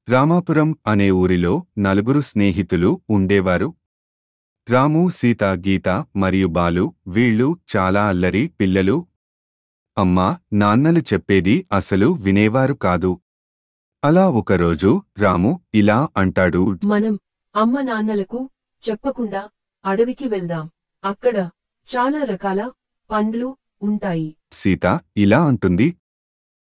రామాపురం అనే ఊరిలో నలుగురు స్నేహితులు ఉండేవారు. రాము, సీత, గీత మరియు బాలు. వీళ్ళు చాలా అల్లరి పిల్లలు. అమ్మా, నాన్నలు చెప్పేది అసలు వినేవారు కాదు. అలా ఒకరోజు రాము ఇలా అంటాడు. మనం అమ్మ నాన్నలకు చెప్పకుండా అడవికి వెళ్దాం. అక్కడ చాలా రకాల పండ్లు ఉంటాయి. సీత ఇలా అంటుంది.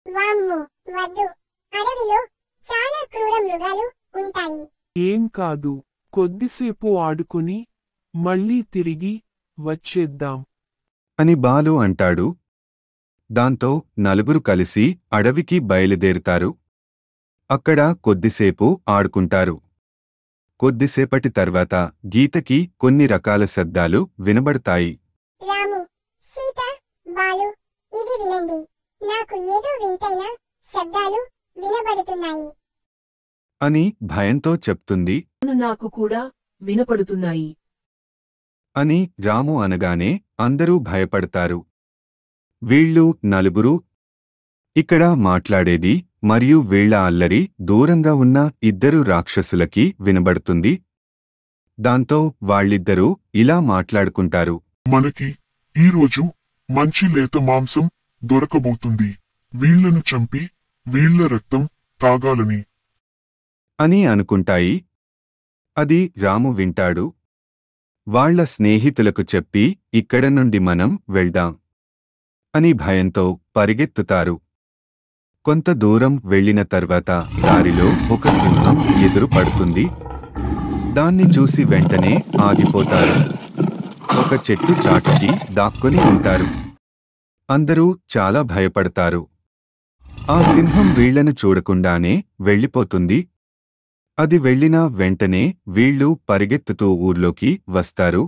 వామ్మో, వద్దు. అడవిలో చాలా క్రూర మృగాలు ఉంటాయి. ఏం కాదు, కొద్దిసేపు ఆడుకుని మళ్ళీ తిరిగి వచ్చేద్దాం అని బాలు అంటాడు. దాంతో నలుగురు కలిసి అడవికి బయలుదేరుతారు. అక్కడ కొద్దిసేపు ఆడుకుంటారు. కొద్దిసేపటి తర్వాత గీతకి కొన్ని రకాల శబ్దాలు వినబడతాయి. రాము, సీత, బాలు, ఇది వినండి. నాకు ఏదో వింతైన శబ్దాలు వినబడుతున్నాయి అని భయంతో చెప్తుంది. నాకు కూడా వినపడుతున్నాయి అని రాము అనగానే అందరూ భయపడతారు. వీళ్ళు నలుగురు. ఇక్కడ మాట్లాడేది మరియు వీళ్ళ అల్లరి దూరంగా ఉన్న ఇద్దరు రాక్షసులకి వినబడుతుంది. దాంతో వాళ్ళిద్దరూ ఇలా మాట్లాడుకుంటారు. మనకి ఈరోజు మంచి లేత మాంసం దొరకబోతుంది. వీళ్లను చంపి వీళ్ల రక్తం తాగాలని అని అనుకుంటాయి. అది రాము వింటాడు. వాళ్ళ స్నేహితులకు చెప్పి ఇక్కడ నుండి మనం వెళ్దాం అని భయంతో పరిగెత్తుతారు. కొంత దూరం వెళ్లిన తర్వాత దారిలో ఒక సింహం ఎదురు పడుతుంది. దాన్ని చూసి వెంటనే ఆగిపోతారు. ఒక చెట్టు చాటుకి దాక్కుని ఉంటారు. అందరూ చాలా భయపడతారు. ఆ సింహం వీళ్లను చూడకుండానే వెళ్ళిపోతుంది. అది వెళ్ళిన వెంటనే వీళ్ళు పరిగెత్తుతూ ఊర్లోకి వస్తారు.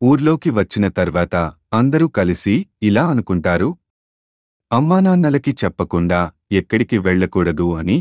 ఊర్లోకి వచ్చిన తర్వాత అందరూ కలిసి ఇలా అనుకుంటారు. అమ్మానాన్నలకి చెప్పకుండా ఎక్కడికి వెళ్ళకూడదు అని.